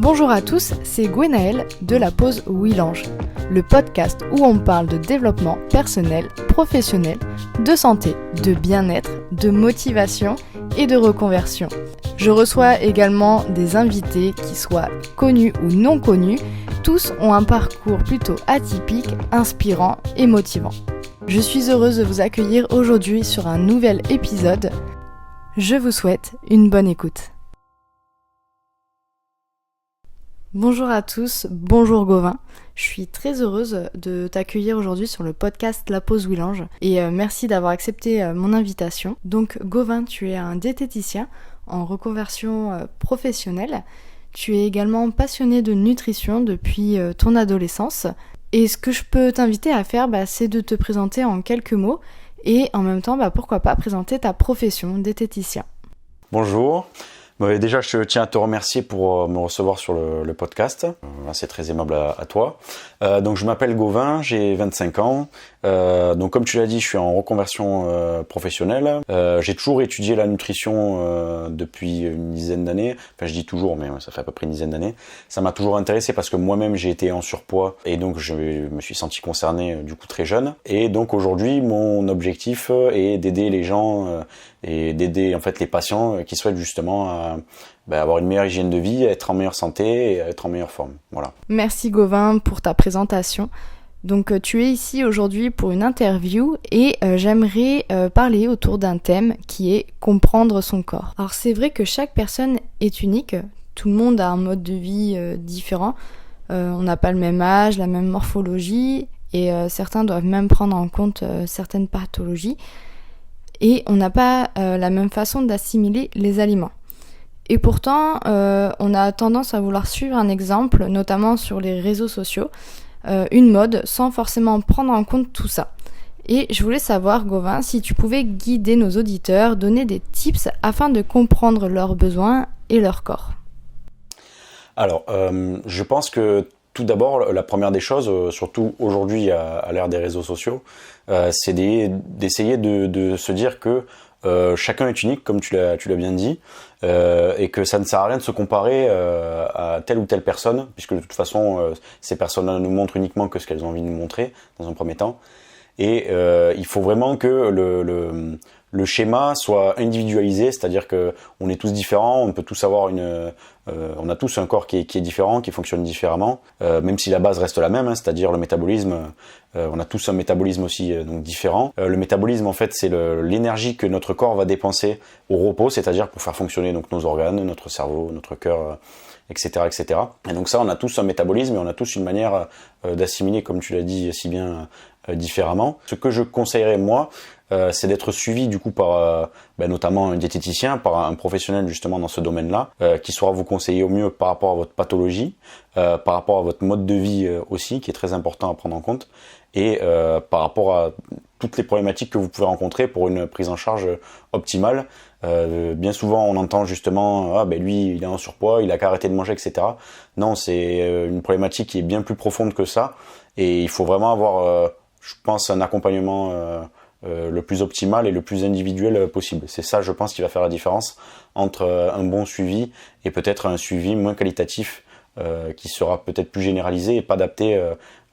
Bonjour à tous, c'est Gwenaëlle de la pause Willange, le podcast où on parle de développement personnel, professionnel, de santé, de bien-être, de motivation et de reconversion. Je reçois également des invités qui soient connus ou non connus, tous ont un parcours plutôt atypique, inspirant et motivant. Je suis heureuse de vous accueillir aujourd'hui sur un nouvel épisode. Je vous souhaite une bonne écoute. Bonjour à tous, bonjour Gauvin. Je suis très heureuse de t'accueillir aujourd'hui sur le podcast La Pause Willange et merci d'avoir accepté mon invitation. Donc Gauvin, tu es un diététicien en reconversion professionnelle. Tu es également passionné de nutrition depuis ton adolescence. Et ce que je peux t'inviter à faire, c'est de te présenter en quelques mots et en même temps, pourquoi pas présenter ta profession de diététicien. Bonjour. Déjà, je tiens à te remercier pour me recevoir sur le podcast. C'est très aimable à toi. Donc, je m'appelle Gauvin, j'ai 25 ans. Donc, comme tu l'as dit, je suis en reconversion professionnelle. J'ai toujours étudié la nutrition depuis une dizaine d'années. Enfin, je dis toujours, mais ça fait à peu près une dizaine d'années. Ça m'a toujours intéressé parce que moi-même, j'ai été en surpoids et donc je me suis senti concerné du coup très jeune. Et donc, aujourd'hui, mon objectif est d'aider les gens et d'aider en fait les patients qui souhaitent justement avoir une meilleure hygiène de vie, être en meilleure santé et être en meilleure forme. Voilà. Merci Gauvin pour ta présentation. Donc tu es ici aujourd'hui pour une interview et j'aimerais parler autour d'un thème qui est comprendre son corps. Alors c'est vrai que chaque personne est unique, tout le monde a un mode de vie différent, on n'a pas le même âge, la même morphologie et certains doivent même prendre en compte certaines pathologies. Et on n'a pas la même façon d'assimiler les aliments. Et pourtant, on a tendance à vouloir suivre un exemple, notamment sur les réseaux sociaux, une mode, sans forcément prendre en compte tout ça. Et je voulais savoir, Gauvin, si tu pouvais guider nos auditeurs, donner des tips afin de comprendre leurs besoins et leur corps. Alors, je pense que tout d'abord, la première des choses, surtout aujourd'hui à l'ère des réseaux sociaux, c'est d'essayer de se dire que chacun est unique, comme tu l'as bien dit, et que ça ne sert à rien de se comparer à telle ou telle personne, puisque de toute façon, ces personnes-là nous montrent uniquement que ce qu'elles ont envie de nous montrer, dans un premier temps. Et il faut vraiment que le schéma soit individualisé, c'est-à-dire que on est tous différents, on peut tous avoir on a tous un corps qui est différent, qui fonctionne différemment, même si la base reste la même, c'est-à-dire le métabolisme. On a tous un métabolisme aussi donc différent. Le métabolisme en fait c'est l'énergie que notre corps va dépenser au repos, c'est-à-dire pour faire fonctionner donc nos organes, notre cerveau, notre cœur, etc., etc. Et donc ça, on a tous un métabolisme et on a tous une manière d'assimiler, comme tu l'as dit si bien, différemment. Ce que je conseillerais moi, c'est d'être suivi du coup par notamment un diététicien, par un professionnel justement dans ce domaine-là, qui saura vous conseiller au mieux par rapport à votre pathologie, par rapport à votre mode de vie aussi, qui est très important à prendre en compte, et par rapport à toutes les problématiques que vous pouvez rencontrer pour une prise en charge optimale. Bien souvent on entend justement lui il est en surpoids, il a qu'à arrêter de manger, etc. Non, c'est une problématique qui est bien plus profonde que ça, et il faut vraiment avoir je pense un accompagnement le plus optimal et le plus individuel possible. C'est ça, je pense, qui va faire la différence entre un bon suivi et peut-être un suivi moins qualitatif qui sera peut-être plus généralisé et pas adapté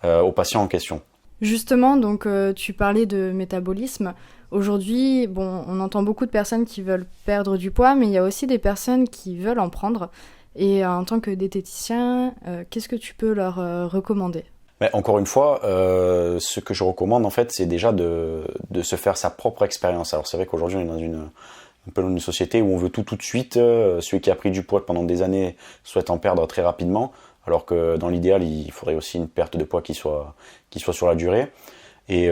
aux patients en question. Justement, donc tu parlais de métabolisme. Aujourd'hui, on entend beaucoup de personnes qui veulent perdre du poids, mais il y a aussi des personnes qui veulent en prendre. Et en tant que diététicien, qu'est-ce que tu peux leur recommander ? Encore une fois, ce que je recommande en fait, c'est déjà de se faire sa propre expérience. Alors c'est vrai qu'aujourd'hui on est un peu dans une société où on veut tout de suite. Celui qui a pris du poids pendant des années souhaite en perdre très rapidement, alors que dans l'idéal il faudrait aussi une perte de poids qui soit sur la durée. Et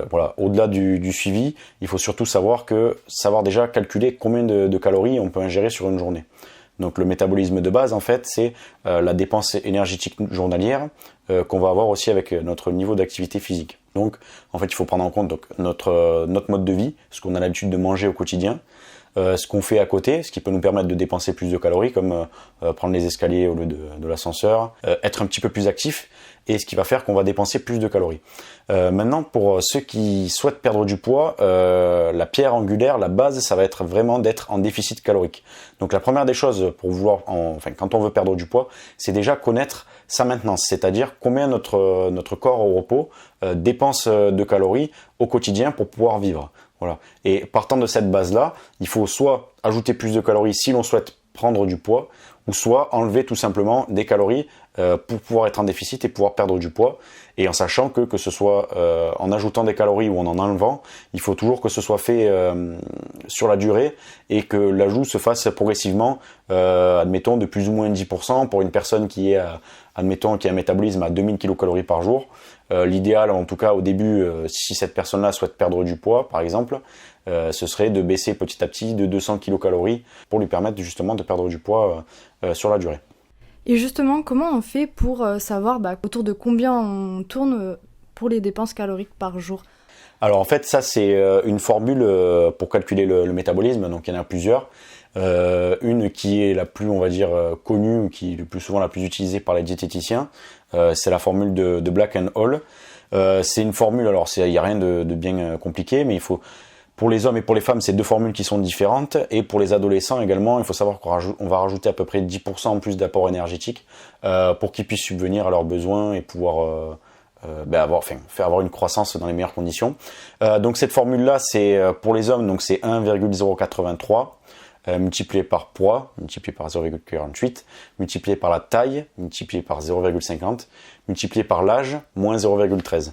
voilà, au-delà du suivi, il faut surtout savoir déjà calculer combien de calories on peut ingérer sur une journée. Donc le métabolisme de base en fait c'est la dépense énergétique journalière qu'on va avoir aussi avec notre niveau d'activité physique. Donc en fait il faut prendre en compte notre mode de vie, ce qu'on a l'habitude de manger au quotidien, ce qu'on fait à côté, ce qui peut nous permettre de dépenser plus de calories, comme prendre les escaliers au lieu de l'ascenseur, être un petit peu plus actif, et ce qui va faire qu'on va dépenser plus de calories. Maintenant, pour ceux qui souhaitent perdre du poids, la pierre angulaire, la base, ça va être vraiment d'être en déficit calorique. Donc la première des choses pour quand on veut perdre du poids, c'est déjà connaître sa maintenance, c'est-à-dire combien notre corps au repos dépense de calories au quotidien pour pouvoir vivre. Voilà. Et partant de cette base-là, il faut soit ajouter plus de calories si l'on souhaite prendre du poids, ou soit enlever tout simplement des calories pour pouvoir être en déficit et pouvoir perdre du poids. Et en sachant que ce soit en ajoutant des calories ou en enlevant, il faut toujours que ce soit fait sur la durée et que l'ajout se fasse progressivement, admettons de plus ou moins 10% pour une personne qui a un métabolisme à 2000 kcal par jour. L'idéal, en tout cas au début, si cette personne-là souhaite perdre du poids, par exemple, ce serait de baisser petit à petit de 200 kcal pour lui permettre justement de perdre du poids sur la durée. Et justement, comment on fait pour savoir autour de combien on tourne pour les dépenses caloriques par jour ? Alors en fait, ça c'est une formule pour calculer le métabolisme, donc il y en a plusieurs. Une qui est la plus, on va dire, connue, ou qui est le plus souvent la plus utilisée par les diététiciens, c'est la formule de Black and Hall. C'est une formule, alors il n'y a rien de bien compliqué, mais il faut... Pour les hommes et pour les femmes, c'est deux formules qui sont différentes. Et pour les adolescents également, il faut savoir qu'on va rajouter à peu près 10% en plus d'apport énergétique pour qu'ils puissent subvenir à leurs besoins et pouvoir avoir une croissance dans les meilleures conditions. Donc cette formule-là, c'est pour les hommes, donc c'est 1,083 multiplié par poids, multiplié par 0,48, multiplié par la taille, multiplié par 0,50, multiplié par l'âge, moins 0,13.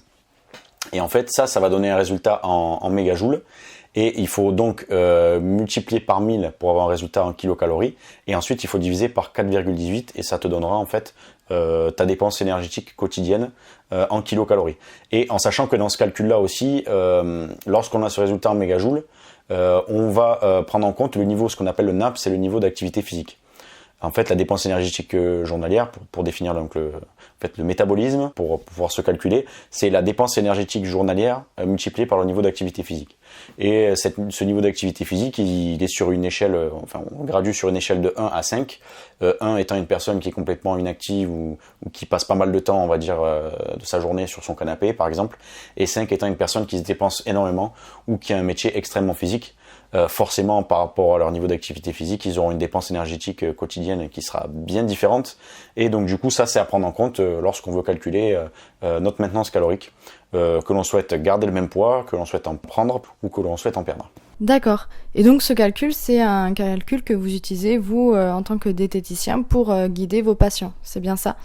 Et en fait, ça va donner un résultat en mégajoules. Et il faut donc multiplier par 1000 pour avoir un résultat en kilocalories. Et ensuite, il faut diviser par 4,18 et ça te donnera en fait ta dépense énergétique quotidienne en kilocalories. Et en sachant que dans ce calcul-là aussi, lorsqu'on a ce résultat en mégajoules, on va prendre en compte le niveau, ce qu'on appelle le NAP, c'est le niveau d'activité physique. En fait, la dépense énergétique journalière, pour définir donc le métabolisme, pour pouvoir se calculer, c'est la dépense énergétique journalière multipliée par le niveau d'activité physique. Et ce niveau d'activité physique, il est sur une échelle, on gradue sur une échelle de 1 à 5. 1 étant une personne qui est complètement inactive ou qui passe pas mal de temps, on va dire, de sa journée sur son canapé, par exemple. Et 5 étant une personne qui se dépense énormément ou qui a un métier extrêmement physique. Forcément, par rapport à leur niveau d'activité physique, ils auront une dépense énergétique quotidienne qui sera bien différente. Et donc, du coup, ça, c'est à prendre en compte lorsqu'on veut calculer notre maintenance calorique, que l'on souhaite garder le même poids, que l'on souhaite en prendre ou que l'on souhaite en perdre. D'accord. Et donc, ce calcul, c'est un calcul que vous utilisez, vous, en tant que diététicien, pour guider vos patients. C'est bien ça ?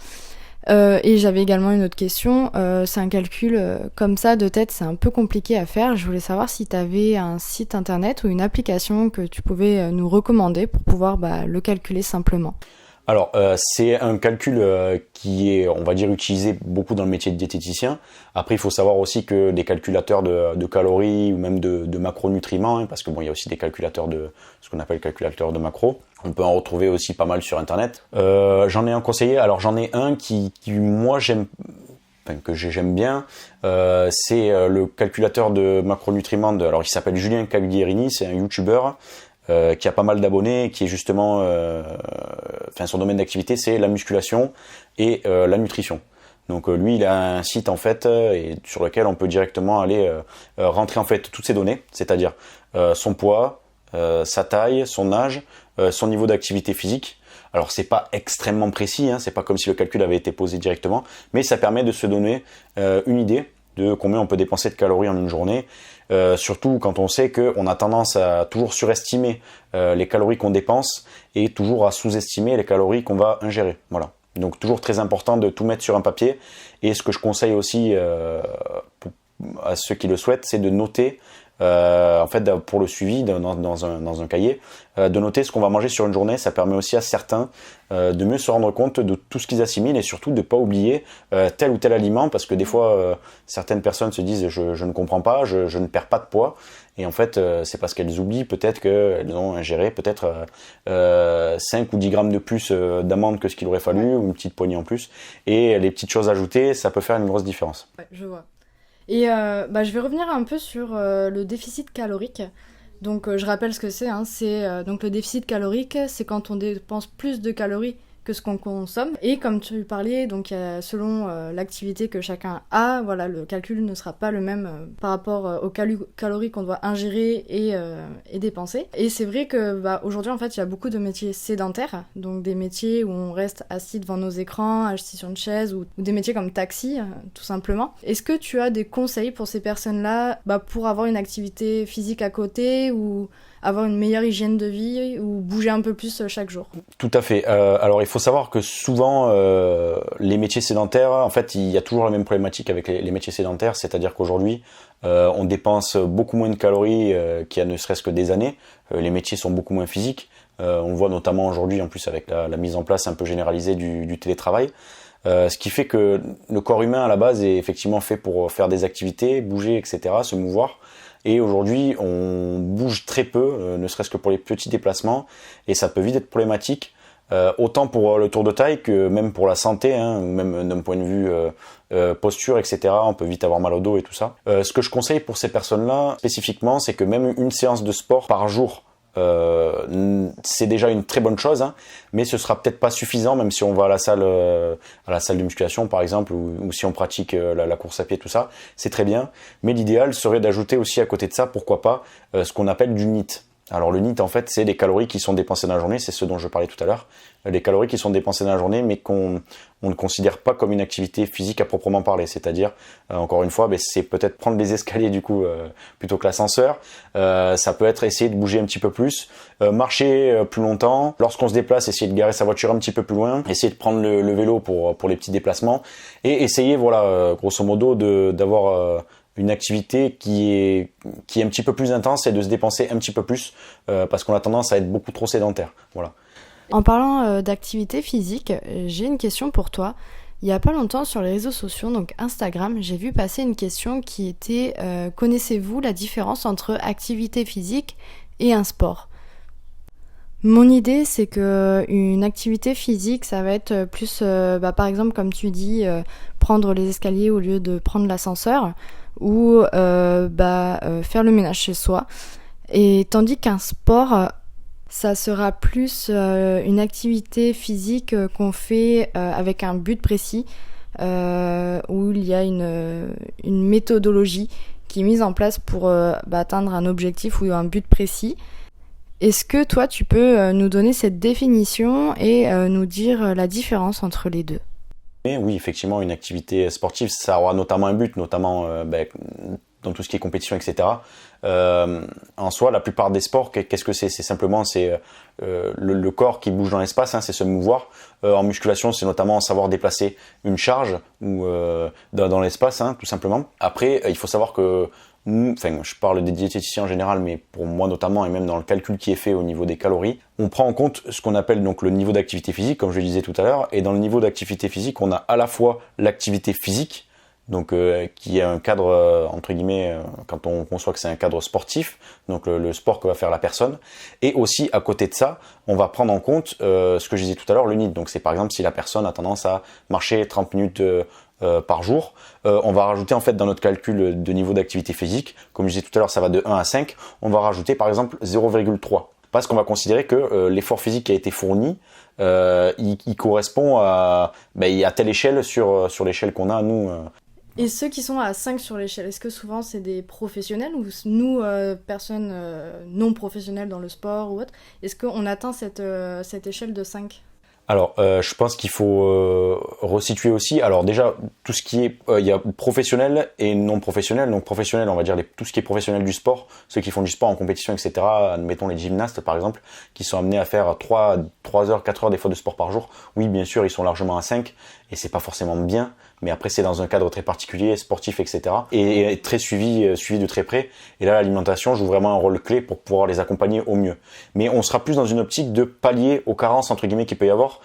Et j'avais également une autre question, c'est un calcul comme ça de tête, c'est un peu compliqué à faire. Je voulais savoir si tu avais un site internet ou une application que tu pouvais nous recommander pour pouvoir le calculer simplement. Alors, c'est un calcul qui est, on va dire, utilisé beaucoup dans le métier de diététicien. Après, il faut savoir aussi que des calculateurs de calories ou même de macronutriments, parce que bon, il y a aussi des calculateurs de ce qu'on appelle calculateurs de macros. On peut en retrouver aussi pas mal sur Internet. J'en ai un conseillé. Alors, j'en ai un qui moi j'aime bien. C'est le calculateur de macronutriments. Alors, il s'appelle Julien Caglierini. C'est un YouTuber. Qui a pas mal d'abonnés et qui est justement, son domaine d'activité, c'est la musculation et la nutrition. Donc lui, il a un site en fait et sur lequel on peut directement aller rentrer en fait toutes ces données, c'est-à-dire son poids, sa taille, son âge, son niveau d'activité physique. Alors c'est pas extrêmement précis, c'est pas comme si le calcul avait été posé directement, mais ça permet de se donner une idée de combien on peut dépenser de calories en une journée. Surtout quand on sait qu'on a tendance à toujours surestimer les calories qu'on dépense et toujours à sous-estimer les calories qu'on va ingérer. Voilà. Donc toujours très important de tout mettre sur un papier. Et ce que je conseille aussi à ceux qui le souhaitent, c'est de noter, pour le suivi dans un cahier, de noter ce qu'on va manger sur une journée. Ça permet aussi à certains de mieux se rendre compte de tout ce qu'ils assimilent et surtout de ne pas oublier tel ou tel aliment, parce que des fois certaines personnes se disent je ne comprends pas, je ne perds pas de poids, et en fait c'est parce qu'elles oublient peut-être qu'elles ont ingéré peut-être 5 ou 10 grammes de plus d'amandes que ce qu'il aurait fallu, ou une petite poignée en plus, et les petites choses ajoutées, ça peut faire une grosse différence. Ouais, je vois. Et je vais revenir un peu sur le déficit calorique. Donc je rappelle ce que c'est, hein. C'est donc le déficit calorique, c'est quand on dépense plus de calories que ce qu'on consomme. Et comme tu parlais, donc selon l'activité que chacun a, voilà, le calcul ne sera pas le même par rapport aux calories qu'on doit ingérer et dépenser. Et c'est vrai que aujourd'hui, en fait, il y a beaucoup de métiers sédentaires, donc des métiers où on reste assis devant nos écrans, assis sur une chaise, ou des métiers comme taxi, tout simplement. Est-ce que tu as des conseils pour ces personnes-là pour avoir une activité physique à côté ou avoir une meilleure hygiène de vie ou bouger un peu plus chaque jour? Tout à fait. Alors il faut savoir que souvent les métiers sédentaires, en fait, il y a toujours la même problématique avec les métiers sédentaires, c'est-à-dire qu'aujourd'hui on dépense beaucoup moins de calories qu'il y a ne serait-ce que des années. Les métiers sont beaucoup moins physiques. On le voit notamment aujourd'hui en plus avec la mise en place un peu généralisée du télétravail. Ce qui fait que le corps humain à la base est effectivement fait pour faire des activités, bouger, etc., se mouvoir. Et aujourd'hui, on bouge très peu, ne serait-ce que pour les petits déplacements, et ça peut vite être problématique, autant pour le tour de taille que même pour la santé, hein, même d'un point de vue posture, etc. On peut vite avoir mal au dos et tout ça. Ce que je conseille pour ces personnes-là, spécifiquement, c'est que même une séance de sport par jour, c'est déjà une très bonne chose, hein, mais ce sera peut-être pas suffisant, même si on va à la salle de musculation par exemple, ou si on pratique la course à pied, tout ça, c'est très bien. Mais l'idéal serait d'ajouter aussi à côté de ça, pourquoi pas, ce qu'on appelle du NEAT. Alors le NEAT, en fait, c'est les calories qui sont dépensées dans la journée, c'est ce dont je parlais tout à l'heure, les calories qui sont dépensées dans la journée, mais qu'on ne considère pas comme une activité physique à proprement parler. C'est-à-dire, encore une fois, c'est peut-être prendre les escaliers du coup plutôt que l'ascenseur. Ça peut être essayer de bouger un petit peu plus, marcher plus longtemps. Lorsqu'on se déplace, essayer de garer sa voiture un petit peu plus loin, essayer de prendre le vélo pour les petits déplacements, et essayer, voilà, grosso modo, d'avoir une activité qui est un petit peu plus intense et de se dépenser un petit peu plus parce qu'on a tendance à être beaucoup trop sédentaire. Voilà. En parlant d'activité physique, j'ai une question pour toi. Il y a pas longtemps sur les réseaux sociaux, donc Instagram, j'ai vu passer une question qui était connaissez-vous la différence entre activité physique et un sport ? Mon idée, c'est que une activité physique, ça va être plus, par exemple, comme tu dis, prendre les escaliers au lieu de prendre l'ascenseur, ou faire le ménage chez soi. Et tandis qu'un sport, ça sera plus une activité physique qu'on fait avec un but précis, où il y a une méthodologie qui est mise en place pour atteindre un objectif ou un but précis. Est-ce que toi, tu peux nous donner cette définition et nous dire la différence entre les deux ? Oui, effectivement, une activité sportive, ça aura notamment un but, notamment dans tout ce qui est compétition, etc. En soi, la plupart des sports, qu'est-ce que c'est ? C'est simplement le corps qui bouge dans l'espace, hein, c'est se mouvoir. En musculation, c'est notamment savoir déplacer une charge ou dans l'espace, hein, tout simplement. Après, il faut savoir que je parle des diététiciens en général, mais pour moi notamment, et même dans le calcul qui est fait au niveau des calories, on prend en compte ce qu'on appelle donc le niveau d'activité physique, comme je le disais tout à l'heure, et dans le niveau d'activité physique, on a à la fois l'activité physique, donc qui est un cadre, entre guillemets, quand on conçoit que c'est un cadre sportif, donc le sport que va faire la personne, et aussi à côté de ça, on va prendre en compte ce que je disais tout à l'heure, le NEAT, donc c'est par exemple si la personne a tendance à marcher 30 minutes par jour, on va rajouter en fait dans notre calcul de niveau d'activité physique, comme je disais tout à l'heure ça va de 1 à 5, on va rajouter par exemple 0,3, parce qu'on va considérer que l'effort physique qui a été fourni, il correspond à telle échelle sur l'échelle qu'on a nous. Et ceux qui sont à 5 sur l'échelle, est-ce que souvent c'est des professionnels ou nous, personnes non professionnelles dans le sport ou autre, est-ce qu'on atteint cette échelle de 5 ? Alors, je pense qu'il faut resituer aussi. Alors déjà, tout ce qui est, il y a professionnel et non professionnel. Donc professionnel, on va dire tout ce qui est professionnel du sport, ceux qui font du sport en compétition, etc. Admettons les gymnastes par exemple, qui sont amenés à faire 3 heures, 4 heures des fois de sport par jour. Oui, bien sûr, ils sont largement à 5 et c'est pas forcément bien. Mais après, c'est dans un cadre très particulier, sportif, etc. Et très suivi de très près. Et là, l'alimentation joue vraiment un rôle clé pour pouvoir les accompagner au mieux. Mais on sera plus dans une optique de pallier aux carences, entre guillemets, qu'il peut y avoir,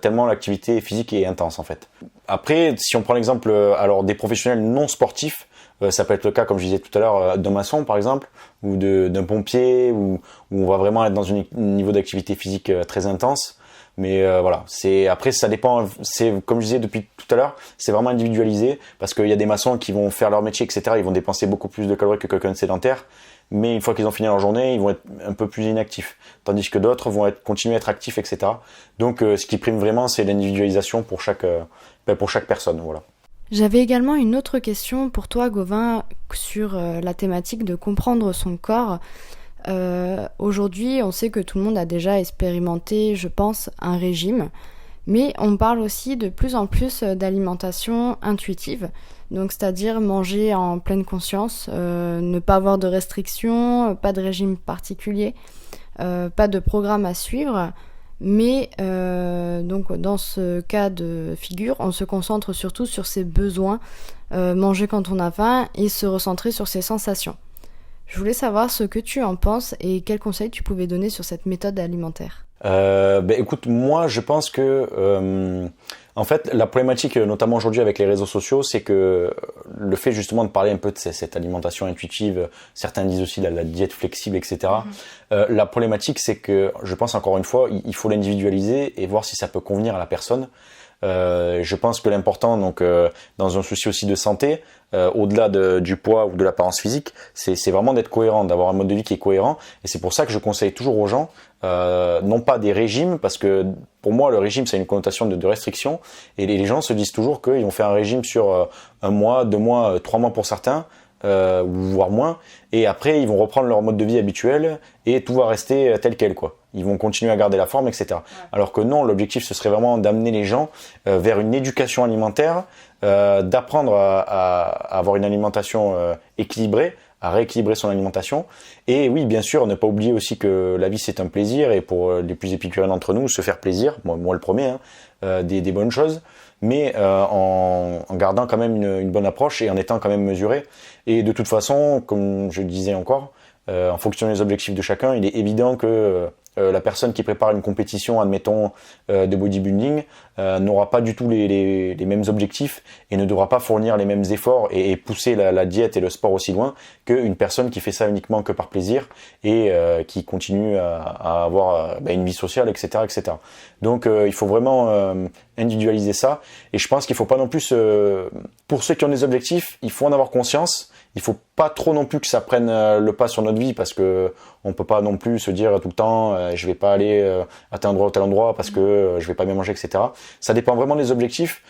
tellement l'activité physique est intense, en fait. Après, si on prend l'exemple alors des professionnels non sportifs, ça peut être le cas, comme je disais tout à l'heure, d'un maçon, par exemple, ou d'un pompier, où on va vraiment être dans un niveau d'activité physique très intense. Mais voilà, après ça dépend, c'est comme je disais depuis tout à l'heure, c'est vraiment individualisé parce qu'il y a des maçons qui vont faire leur métier, etc. Ils vont dépenser beaucoup plus de calories que quelqu'un de sédentaire. mais une fois qu'ils ont fini leur journée, ils vont être un peu plus inactifs. Tandis que d'autres vont continuer à être actifs, etc. Donc ce qui prime vraiment, c'est l'individualisation pour chaque personne. Voilà. J'avais également une autre question pour toi, Gauvin, sur la thématique de comprendre son corps. Aujourd'hui, on sait que tout le monde a déjà expérimenté, je pense, un régime, mais on parle aussi de plus en plus d'alimentation intuitive, donc c'est-à-dire manger en pleine conscience, ne pas avoir de restrictions, pas de régime particulier, pas de programme à suivre. Mais donc dans ce cas de figure, on se concentre surtout sur ses besoins, manger quand on a faim et se recentrer sur ses sensations. Je voulais savoir ce que tu en penses et quels conseils tu pouvais donner sur cette méthode alimentaire. Écoute, moi je pense que en fait la problématique notamment aujourd'hui avec les réseaux sociaux, c'est que le fait justement de parler un peu de cette alimentation intuitive, certains disent aussi la diète flexible, etc. La problématique, c'est que je pense encore une fois, il faut l'individualiser et voir si ça peut convenir à la personne. Je pense que l'important, donc dans un souci aussi de santé, au-delà du poids ou de l'apparence physique, c'est vraiment d'être cohérent, d'avoir un mode de vie qui est cohérent. Et c'est pour ça que je conseille toujours aux gens, non pas des régimes, parce que pour moi le régime c'est une connotation de restriction, et les gens se disent toujours qu'ils vont faire un régime sur 1 mois, 2 mois, 3 mois pour certains, voire moins, et après ils vont reprendre leur mode de vie habituel et tout va rester tel quel, quoi. Ils vont continuer à garder la forme, etc. Ouais. Alors que non, l'objectif ce serait vraiment d'amener les gens vers une éducation alimentaire, d'apprendre à avoir une alimentation équilibrée, à rééquilibrer son alimentation. Et oui, bien sûr, ne pas oublier aussi que la vie c'est un plaisir, et pour les plus épicuriens d'entre nous, se faire plaisir, moi le premier, des bonnes choses, mais en gardant quand même une bonne approche et en étant quand même mesuré. Et de toute façon, comme je le disais encore, en fonction des objectifs de chacun, il est évident que la personne qui prépare une compétition, admettons, de bodybuilding, n'aura pas du tout les mêmes objectifs et ne devra pas fournir les mêmes efforts et pousser la diète et le sport aussi loin qu'une personne qui fait ça uniquement que par plaisir et qui continue à avoir une vie sociale, etc., etc. Donc il faut vraiment individualiser ça, et je pense qu'il faut pas non plus, pour ceux qui ont des objectifs, il faut en avoir conscience. Il faut pas trop non plus que ça prenne le pas sur notre vie, parce que on peut pas non plus se dire tout le temps je vais pas aller à tel endroit ou tel endroit parce que je vais pas bien manger, etc. Ça dépend vraiment des objectifs.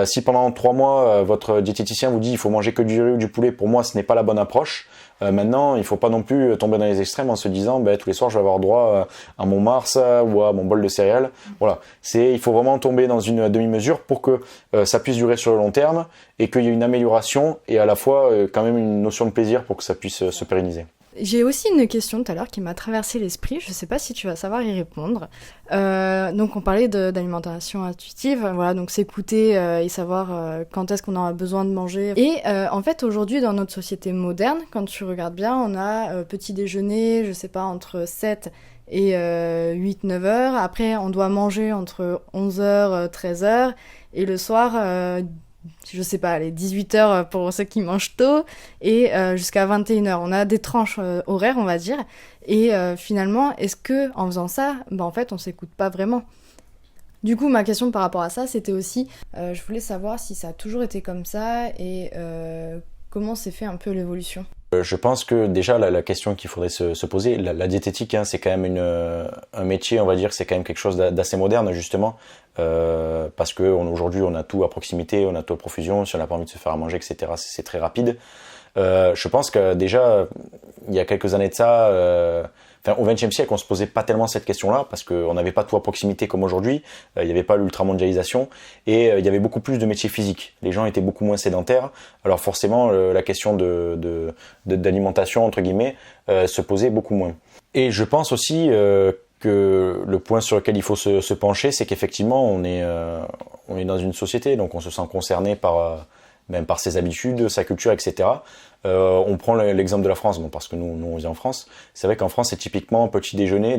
Si pendant 3 mois votre diététicien vous dit il faut manger que du riz ou du poulet, pour moi ce n'est pas la bonne approche. Maintenant, il faut pas non plus tomber dans les extrêmes en se disant tous les soirs je vais avoir droit à mon Mars ou à mon bol de céréales. Voilà, il faut vraiment tomber dans une demi-mesure pour que ça puisse durer sur le long terme et qu'il y ait une amélioration et à la fois quand même une notion de plaisir pour que ça puisse se pérenniser. J'ai aussi une question tout à l'heure qui m'a traversé l'esprit, je sais pas si tu vas savoir y répondre. Donc on parlait d'alimentation intuitive, voilà, donc s'écouter et savoir quand est-ce qu'on a besoin de manger. Et en fait aujourd'hui dans notre société moderne, quand tu regardes bien, on a petit déjeuner, je sais pas, entre 7 et 8-9 heures. Après on doit manger entre 11h, 13h, et le soir... je sais pas, les 18h pour ceux qui mangent tôt, et jusqu'à 21h. On a des tranches horaires, on va dire. Et finalement, est-ce que en faisant ça, en fait, on s'écoute pas vraiment ? Du coup, ma question par rapport à ça, c'était aussi, je voulais savoir si ça a toujours été comme ça et comment s'est fait un peu l'évolution. Je pense que déjà la question qu'il faudrait se poser, la diététique, c'est quand même un métier, on va dire, c'est quand même quelque chose d'assez moderne justement, parce que aujourd'hui on a tout à proximité, on a tout à profusion, si on n'a pas envie de se faire à manger, etc. C'est très rapide. Je pense que déjà il y a quelques années de ça, au XXe siècle, on se posait pas tellement cette question-là parce qu'on n'avait pas tout à proximité comme aujourd'hui. Il n'y avait pas l'ultramondialisation et il y avait beaucoup plus de métiers physiques. Les gens étaient beaucoup moins sédentaires. Alors forcément, la question d'alimentation entre guillemets se posait beaucoup moins. Et je pense aussi que le point sur lequel il faut se pencher, c'est qu'effectivement, on est dans une société, donc on se sent concerné par ses habitudes, sa culture, etc. On prend l'exemple de la France, parce que nous on vit en France. C'est vrai qu'en France, c'est typiquement petit déjeuner,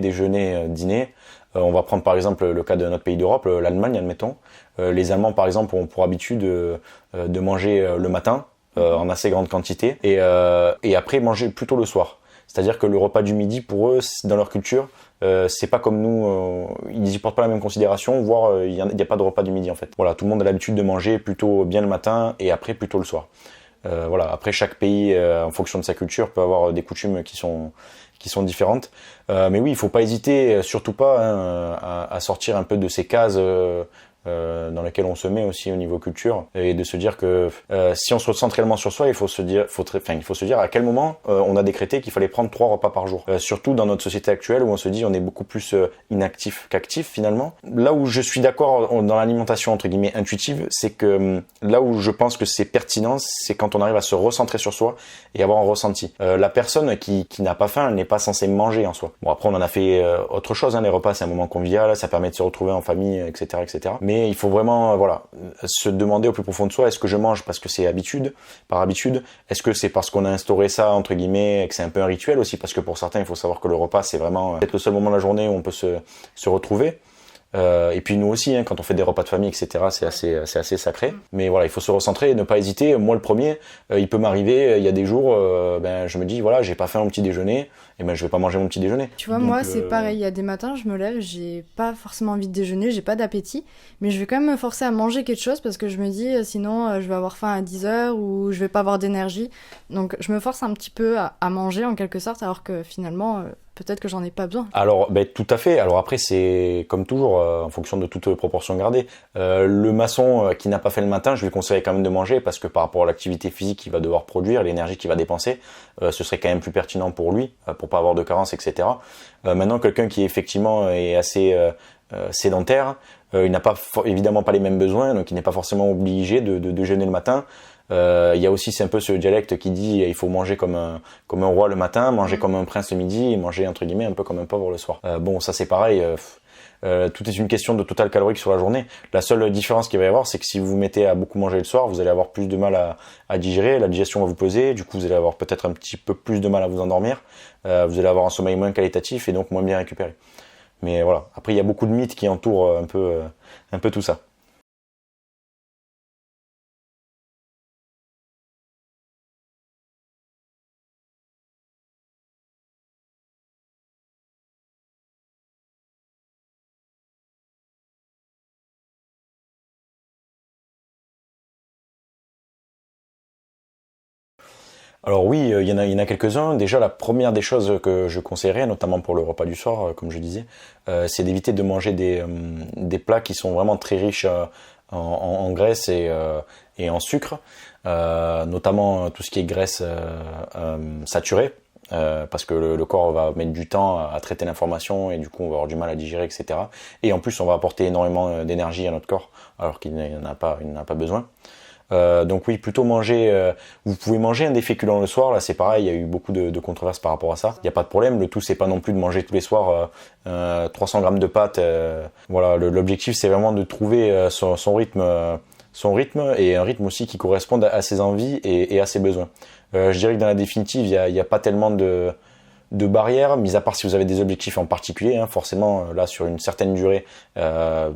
dîner. On va prendre par exemple le cas de notre pays d'Europe, l'Allemagne, admettons. Les Allemands, par exemple, ont pour habitude de manger le matin en assez grande quantité et après manger plutôt le soir. C'est-à-dire que le repas du midi, pour eux, dans leur culture, c'est pas comme nous, ils n'y portent pas la même considération, voire il y a pas de repas du midi en fait. Voilà, tout le monde a l'habitude de manger plutôt bien le matin et après plutôt le soir. Voilà. Après, chaque pays, en fonction de sa culture, peut avoir des coutumes qui sont différentes. Mais oui, il faut pas hésiter, surtout pas, hein, à sortir un peu de ces cases dans lesquelles on se met aussi au niveau culture, et de se dire que si on se recentre réellement sur soi, il faut se dire à quel moment on a décrété qu'il fallait prendre 3 repas par jour. Surtout dans notre société actuelle où on se dit on est beaucoup plus inactif qu'actif finalement. Là où je suis d'accord dans l'alimentation entre guillemets intuitive, c'est que là où je pense que c'est pertinent, c'est quand on arrive à se recentrer sur soi et avoir un ressenti. La personne qui n'a pas faim, elle n'est pas censée manger en soi. Bon, après on en a fait autre chose, hein, les repas c'est un moment convivial, ça permet de se retrouver en famille, etc., etc. Mais il faut vraiment se demander au plus profond de soi, est-ce que je mange parce que c'est par habitude, est-ce que c'est parce qu'on a instauré ça entre guillemets et que c'est un peu un rituel aussi, parce que pour certains il faut savoir que le repas c'est vraiment peut-être le seul moment de la journée où on peut se retrouver. Et puis nous aussi, hein, quand on fait des repas de famille, etc., c'est assez sacré. Mais voilà, il faut se recentrer et ne pas hésiter. Moi, le premier, il peut m'arriver, il y a des jours, je me dis, voilà, j'ai pas faim au petit déjeuner, et ben je vais pas manger mon petit déjeuner. Tu vois, donc, moi, c'est pareil. Il y a des matins, je me lève, j'ai pas forcément envie de déjeuner, j'ai pas d'appétit, mais je vais quand même me forcer à manger quelque chose parce que je me dis, sinon, je vais avoir faim à 10h ou je vais pas avoir d'énergie. Donc, je me force un petit peu à manger en quelque sorte, alors que finalement, peut-être que j'en ai pas besoin. Alors, tout à fait. Alors après, c'est comme toujours, en fonction de toute proportion gardée. Le maçon qui n'a pas fait le matin, je lui conseillerais quand même de manger parce que par rapport à l'activité physique qu'il va devoir produire, l'énergie qu'il va dépenser, ce serait quand même plus pertinent pour lui, pour pas avoir de carence, etc. Maintenant, quelqu'un qui effectivement est assez sédentaire, il n'a pas évidemment pas les mêmes besoins, donc il n'est pas forcément obligé de jeûner le matin. Il y a aussi c'est un peu ce dialecte qui dit il faut manger comme un roi le matin, manger comme un prince le midi et manger entre guillemets un peu comme un pauvre le soir. Bon, ça c'est pareil, tout est une question de total calorique sur la journée. La seule différence qu'il va y avoir, c'est que si vous vous mettez à beaucoup manger le soir, vous allez avoir plus de mal à digérer, la digestion va vous peser, du coup vous allez avoir peut-être un petit peu plus de mal à vous endormir, vous allez avoir un sommeil moins qualitatif et donc moins bien récupéré. Mais voilà, après il y a beaucoup de mythes qui entourent un peu tout ça. Alors oui, il y en a quelques-uns. Déjà, la première des choses que je conseillerais, notamment pour le repas du soir, comme je disais, c'est d'éviter de manger des plats qui sont vraiment très riches en graisse et en sucre, notamment tout ce qui est graisse saturée. Parce que le corps va mettre du temps à traiter l'information et du coup on va avoir du mal à digérer, etc. Et en plus on va apporter énormément d'énergie à notre corps alors qu'il n'en a pas besoin. Donc oui, plutôt manger. Vous pouvez manger des féculents le soir. Là, c'est pareil. Il y a eu beaucoup de controverses par rapport à ça. Il n'y a pas de problème. Le tout, c'est pas non plus de manger tous les soirs 300 grammes de pâtes. Voilà. L'objectif, c'est vraiment de trouver son rythme et un rythme aussi qui corresponde à ses envies et à ses besoins. Je dirais que dans la définitive, il y a pas tellement de barrières, mis à part si vous avez des objectifs en particulier, hein, forcément là sur une certaine durée, le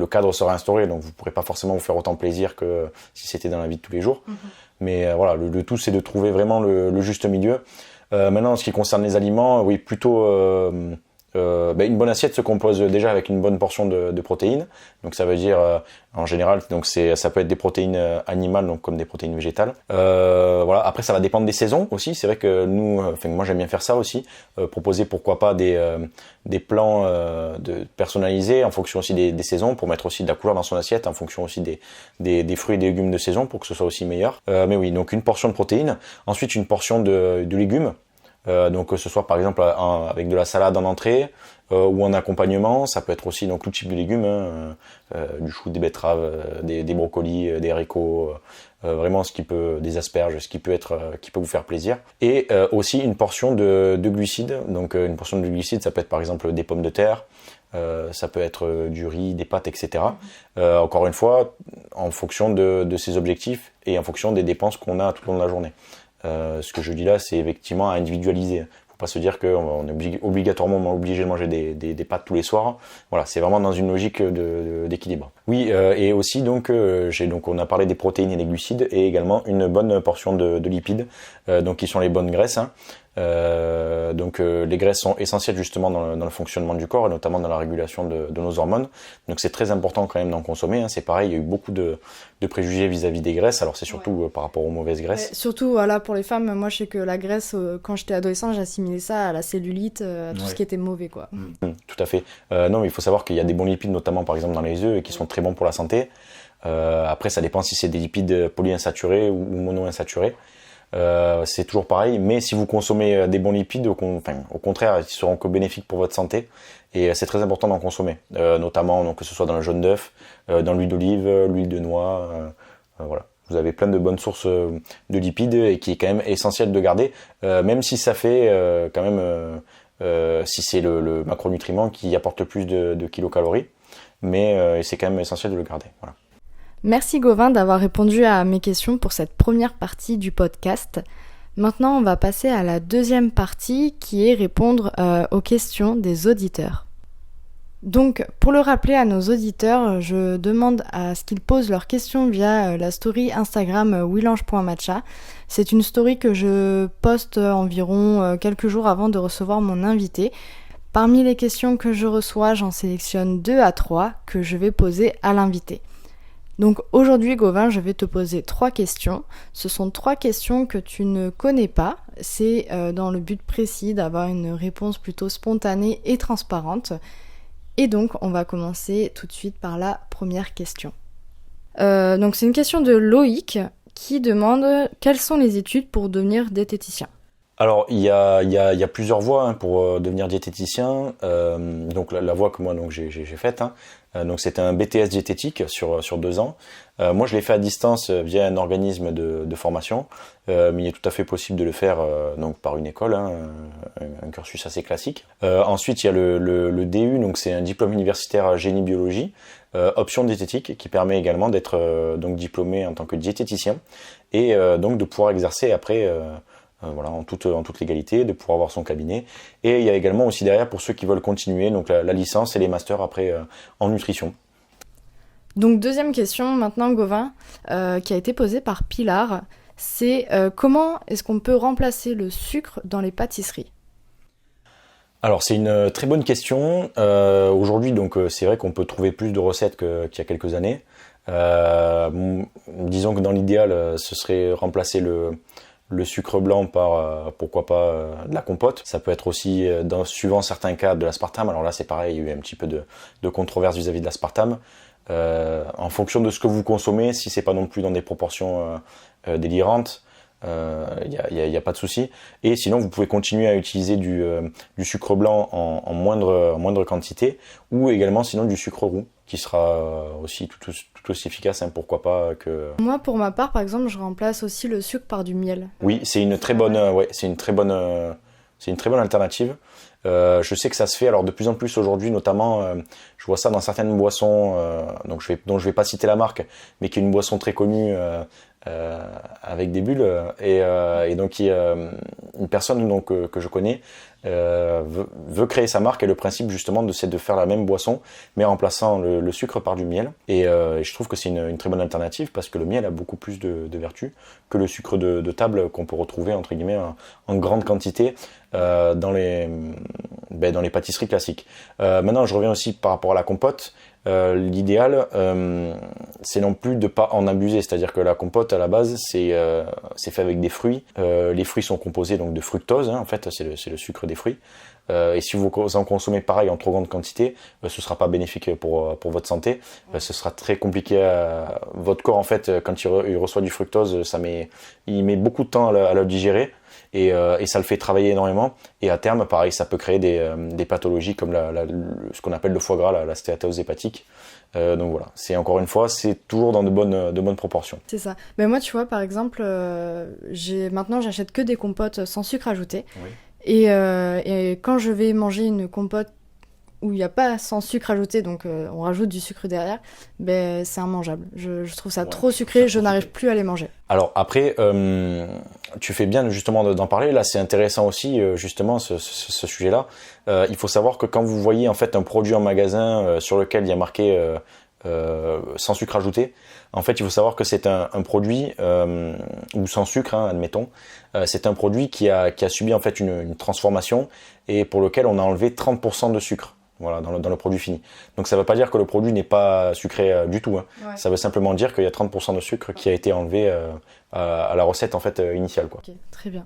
cadre sera instauré, donc vous pourrez pas forcément vous faire autant plaisir que si c'était dans la vie de tous les jours. Mm-hmm. Mais voilà, le tout c'est de trouver vraiment le juste milieu. Maintenant, en ce qui concerne les aliments, oui, plutôt une bonne assiette se compose déjà avec une bonne portion de protéines. Donc ça veut dire en général, donc ça peut être des protéines animales, donc comme des protéines végétales. Voilà. Après, ça va dépendre des saisons aussi. C'est vrai que moi j'aime bien faire ça aussi, proposer pourquoi pas des plans personnalisés en fonction aussi des saisons, pour mettre aussi de la couleur dans son assiette, en fonction aussi des fruits et des légumes de saison, pour que ce soit aussi meilleur. Mais oui, donc une portion de protéines, ensuite une portion de légumes. Donc que ce soit par exemple avec de la salade en entrée ou en accompagnement, ça peut être aussi donc tout type de légumes, du chou, des betteraves, des brocolis, des haricots, vraiment des asperges, ce qui peut vous faire plaisir. Et aussi une portion de glucides. Donc une portion de glucides, ça peut être par exemple des pommes de terre, ça peut être du riz, des pâtes, etc. Encore une fois, en fonction de ses objectifs et en fonction des dépenses qu'on a tout au long de la journée. Ce que je dis là, c'est effectivement à individualiser. Faut pas se dire qu'on est obligatoirement obligé de manger des pâtes tous les soirs. Voilà, c'est vraiment dans une logique d'équilibre. Oui, et aussi donc on a parlé des protéines et des glucides et également une bonne portion de lipides, donc qui sont les bonnes graisses. Hein. Donc les graisses sont essentielles justement dans le fonctionnement du corps et notamment dans la régulation de nos hormones. Donc c'est très important quand même d'en consommer. C'est pareil, il y a eu beaucoup de préjugés vis-à-vis des graisses. Alors c'est surtout par rapport aux mauvaises graisses. Surtout voilà, pour les femmes, moi je sais que la graisse, quand j'étais adolescente, j'assimilais ça à la cellulite, à tout ce qui était mauvais, quoi. Tout à fait. Non, mais il faut savoir qu'il y a des bons lipides, notamment par exemple dans les œufs, qui sont très bons pour la santé. Après, ça dépend si c'est des lipides polyinsaturés ou monoinsaturés. C'est toujours pareil, mais si vous consommez des bons lipides, au contraire, ils seront que bénéfiques pour votre santé. Et c'est très important d'en consommer, notamment donc, que ce soit dans le jaune d'œuf, dans l'huile d'olive, l'huile de noix, voilà. Vous avez plein de bonnes sources de lipides et qui est quand même essentiel de garder, même si ça fait quand même, si c'est le macronutriment qui apporte le plus de kilocalories, mais c'est quand même essentiel de le garder. Voilà. Merci Gauvin d'avoir répondu à mes questions pour cette première partie du podcast. Maintenant, on va passer à la deuxième partie qui est répondre aux questions des auditeurs. Donc, pour le rappeler à nos auditeurs, je demande à ce qu'ils posent leurs questions via la story Instagram willange.matcha. C'est une story que je poste environ quelques jours avant de recevoir mon invité. Parmi les questions que je reçois, j'en sélectionne 2 à 3 que je vais poser à l'invité. Donc aujourd'hui, Gauvin, je vais te poser 3 questions. Ce sont 3 questions que tu ne connais pas. C'est dans le but précis d'avoir une réponse plutôt spontanée et transparente. Et donc, on va commencer tout de suite par la première question. Donc c'est une question de Loïc qui demande quelles sont les études pour devenir diététicien. Alors, il y a plusieurs voies pour devenir diététicien. Donc la voie que moi donc j'ai faite, donc c'était un BTS diététique sur 2 ans. Moi, je l'ai fait à distance via un organisme de formation, mais il est tout à fait possible de le faire donc par une école, un cursus assez classique. Ensuite, il y a le DU, donc c'est un diplôme universitaire génie biologie, option diététique, qui permet également d'être donc diplômé en tant que diététicien et donc de pouvoir exercer après. Voilà, en toute légalité, de pouvoir avoir son cabinet. Et il y a également aussi derrière, pour ceux qui veulent continuer, donc la licence et les masters après en nutrition. Donc deuxième question maintenant, Gauvin, qui a été posée par Pilar, c'est comment est-ce qu'on peut remplacer le sucre dans les pâtisseries ? Alors c'est une très bonne question. Aujourd'hui, donc c'est vrai qu'on peut trouver plus de recettes qu'il y a quelques années. Disons que dans l'idéal, ce serait remplacer le sucre blanc par, pourquoi pas, de la compote. Ça peut être aussi, suivant certains cas, de l'aspartame. Alors là, c'est pareil, il y a eu un petit peu de controverse vis-à-vis de l'aspartame. En fonction de ce que vous consommez, si c'est pas non plus dans des proportions délirantes, y a pas de souci. Et sinon, vous pouvez continuer à utiliser du sucre blanc en moindre quantité, ou également sinon du sucre roux, qui sera aussi tout aussi efficace, pourquoi pas que... Moi, pour ma part, par exemple, je remplace aussi le sucre par du miel. Oui, c'est une très bonne alternative. Je sais que ça se fait alors de plus en plus aujourd'hui, notamment je vois ça dans certaines boissons dont je vais pas citer la marque, mais qui est une boisson très connue avec des bulles et donc une personne donc que je connais veut créer sa marque, et le principe justement c'est de faire la même boisson mais en remplaçant le sucre par du miel, et je trouve que c'est une très bonne alternative parce que le miel a beaucoup plus de vertus que le sucre de table qu'on peut retrouver entre guillemets en grande quantité dans les pâtisseries classiques. Maintenant, je reviens aussi par rapport à la compote. L'idéal, c'est non plus de pas en abuser, c'est-à-dire que la compote à la base c'est fait avec des fruits. Les fruits sont composés donc de fructose, en fait c'est le sucre des fruits. Et si vous en consommez pareil en trop grande quantité, ce sera pas bénéfique pour votre santé. Ce sera très compliqué. Votre corps en fait, quand il reçoit du fructose, il met beaucoup de temps à le digérer. Et ça le fait travailler énormément, et à terme pareil ça peut créer des pathologies comme ce qu'on appelle le foie gras, la stéatose hépatique. Donc voilà, c'est encore une fois, c'est toujours dans de bonnes proportions. C'est ça. Mais moi tu vois par exemple, maintenant j'achète que des compotes sans sucre ajouté. Oui. Et quand je vais manger une compote où il n'y a pas sans sucre ajouté, donc on rajoute du sucre derrière, c'est immangeable. Je trouve ça trop sucré, je n'arrive plus à les manger. Alors après, tu fais bien justement d'en parler, là c'est intéressant aussi justement ce sujet-là. Il faut savoir que quand vous voyez en fait un produit en magasin sur lequel il y a marqué sans sucre ajouté. En fait, il faut savoir que c'est un produit ou sans sucre, hein, admettons. C'est un produit qui a subi en fait une transformation et pour lequel on a enlevé 30% de sucre. Voilà, dans le produit fini. Donc ça ne veut pas dire que le produit n'est pas sucré du tout. Hein. Ouais. Ça veut simplement dire qu'il y a 30% de sucre qui a été enlevé à la recette en fait initiale, quoi. Ok, très bien.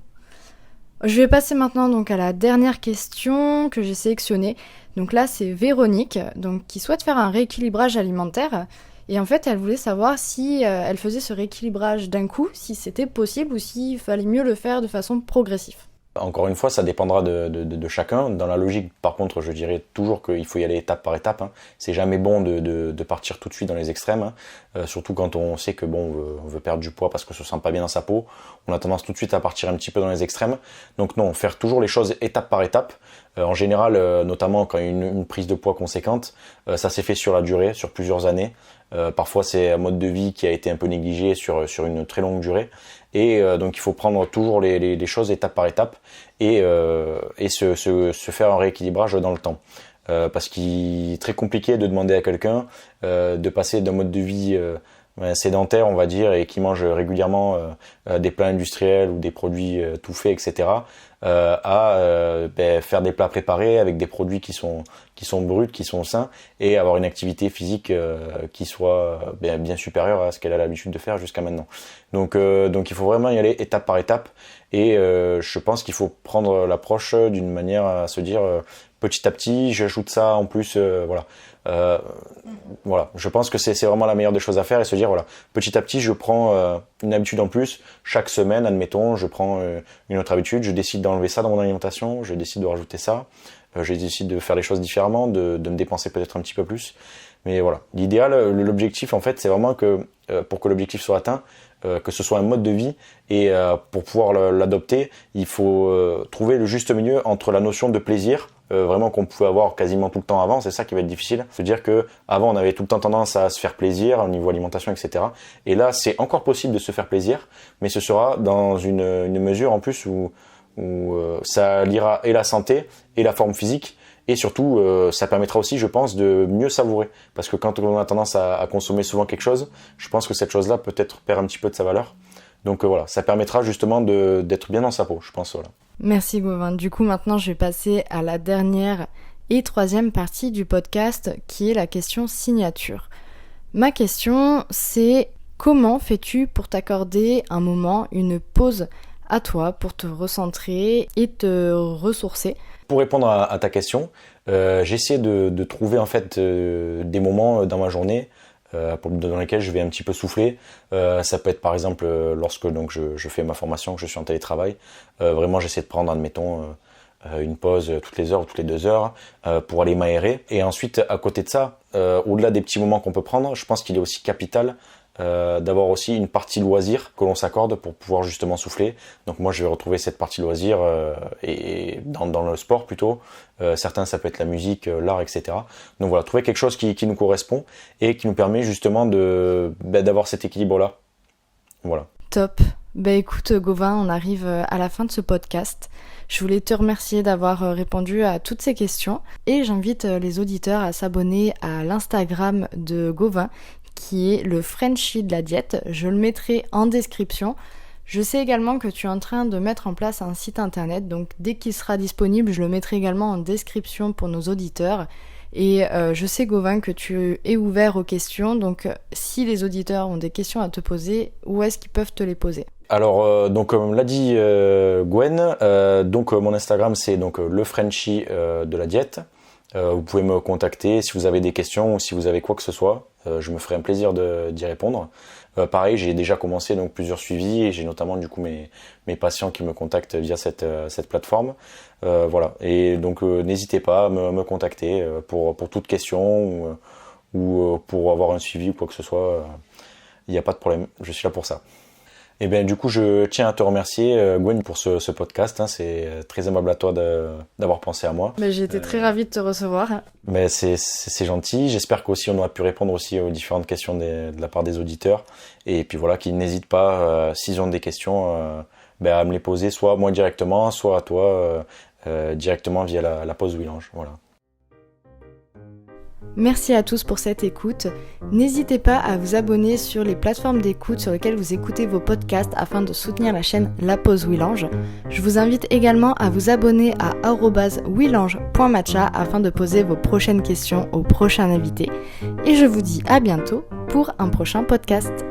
Je vais passer maintenant donc à la dernière question que j'ai sélectionnée. Donc là, c'est Véronique, donc qui souhaite faire un rééquilibrage alimentaire. Et en fait, elle voulait savoir si elle faisait ce rééquilibrage d'un coup, si c'était possible ou s'il fallait mieux le faire de façon progressive. Encore une fois, ça dépendra de chacun. Dans la logique, par contre, je dirais toujours qu'il faut y aller étape par étape. Hein. C'est jamais bon de partir tout de suite dans les extrêmes. Hein. Surtout quand on sait que on veut perdre du poids parce que se sent pas bien dans sa peau. On a tendance tout de suite à partir un petit peu dans les extrêmes. Donc non, faire toujours les choses étape par étape. En général, notamment quand il y a une prise de poids conséquente, ça s'est fait sur la durée, sur plusieurs années. Parfois, c'est un mode de vie qui a été un peu négligé sur une très longue durée. Et donc il faut prendre toujours les choses étape par étape et se faire un rééquilibrage dans le temps. Parce qu'il est très compliqué de demander à quelqu'un de passer d'un mode de vie sédentaire, on va dire, et qui mange régulièrement des plats industriels ou des produits tout faits, etc., à faire des plats préparés avec des produits qui sont bruts, qui sont sains, et avoir une activité physique qui soit bien supérieure à ce qu'elle a l'habitude de faire jusqu'à maintenant. Donc il faut vraiment y aller étape par étape, et je pense qu'il faut prendre l'approche d'une manière à se dire petit à petit, j'ajoute ça en plus, voilà. Voilà, je pense que c'est vraiment la meilleure des choses à faire et se dire voilà, petit à petit je prends une habitude en plus, chaque semaine admettons, je prends une autre habitude, je décide d'enlever ça dans mon alimentation, je décide de rajouter ça, je décide de faire les choses différemment, de me dépenser peut-être un petit peu plus, mais voilà, l'idéal, l'objectif en fait c'est vraiment que pour que l'objectif soit atteint, que ce soit un mode de vie et pour pouvoir l'adopter, il faut trouver le juste milieu entre la notion de plaisir, vraiment qu'on pouvait avoir quasiment tout le temps avant, c'est ça qui va être difficile. C'est-à-dire que avant on avait tout le temps tendance à se faire plaisir au niveau alimentation, etc. Et là c'est encore possible de se faire plaisir, mais ce sera dans une mesure en plus où ça liera et la santé et la forme physique. Et surtout, ça permettra aussi, je pense, de mieux savourer. Parce que quand on a tendance à consommer souvent quelque chose, je pense que cette chose-là peut-être perd un petit peu de sa valeur. Donc voilà, ça permettra justement d'être bien dans sa peau, je pense. Voilà. Merci Gauvin. Du coup, maintenant, je vais passer à la dernière et troisième partie du podcast, qui est la question signature. Ma question, c'est comment fais-tu pour t'accorder un moment, une pause à toi, pour te recentrer et te ressourcer ? Pour répondre à ta question, j'essaie de trouver en fait des moments dans ma journée dans lesquels je vais un petit peu souffler. Ça peut être par exemple lorsque donc je fais ma formation, que je suis en télétravail. Vraiment, j'essaie de prendre, admettons, une pause toutes les heures ou toutes les 2 heures pour aller m'aérer. Et ensuite, à côté de ça, au-delà des petits moments qu'on peut prendre, je pense qu'il est aussi capital d'avoir aussi une partie loisir que l'on s'accorde pour pouvoir justement souffler. Donc moi je vais retrouver cette partie loisir et dans le sport plutôt. Certains ça peut être la musique, l'art, etc. Donc voilà, trouver quelque chose qui nous correspond et qui nous permet justement d'avoir cet équilibre là. Voilà. Top. Écoute Gauvin, on arrive à la fin de ce podcast. Je voulais te remercier d'avoir répondu à toutes ces questions et j'invite les auditeurs à s'abonner à l'Instagram de Gauvin, qui est le Frenchie de la diète. Je le mettrai en description. Je sais également que tu es en train de mettre en place un site internet, donc dès qu'il sera disponible, je le mettrai également en description pour nos auditeurs. Et je sais Gauvin que tu es ouvert aux questions, donc si les auditeurs ont des questions à te poser, où est-ce qu'ils peuvent te les poser ? Alors donc comme l'a dit Gwen, donc mon Instagram c'est donc le Frenchie de la diète. Vous pouvez me contacter si vous avez des questions ou si vous avez quoi que ce soit. Je me ferai un plaisir d'y répondre. Pareil, j'ai déjà commencé donc plusieurs suivis et j'ai notamment du coup mes patients qui me contactent via cette plateforme. Voilà. Et donc n'hésitez pas à me contacter pour toute question ou pour avoir un suivi ou quoi que ce soit. Il n'y a pas de problème. Je suis là pour ça. Et bien du coup je tiens à te remercier Gwen pour ce podcast, hein. C'est très aimable à toi d'avoir pensé à moi. J'ai été très ravie de te recevoir. Mais c'est gentil, j'espère qu'aussi on aura pu répondre aussi aux différentes questions de la part des auditeurs. Et puis voilà, qu'ils n'hésitent pas, s'ils ont des questions, à me les poser soit moi directement, soit à toi directement via la pause Willange. Voilà. Merci à tous pour cette écoute. N'hésitez pas à vous abonner sur les plateformes d'écoute sur lesquelles vous écoutez vos podcasts afin de soutenir la chaîne La Pause Willange. Je vous invite également à vous abonner à @willange.matcha afin de poser vos prochaines questions au prochain invité. Et je vous dis à bientôt pour un prochain podcast.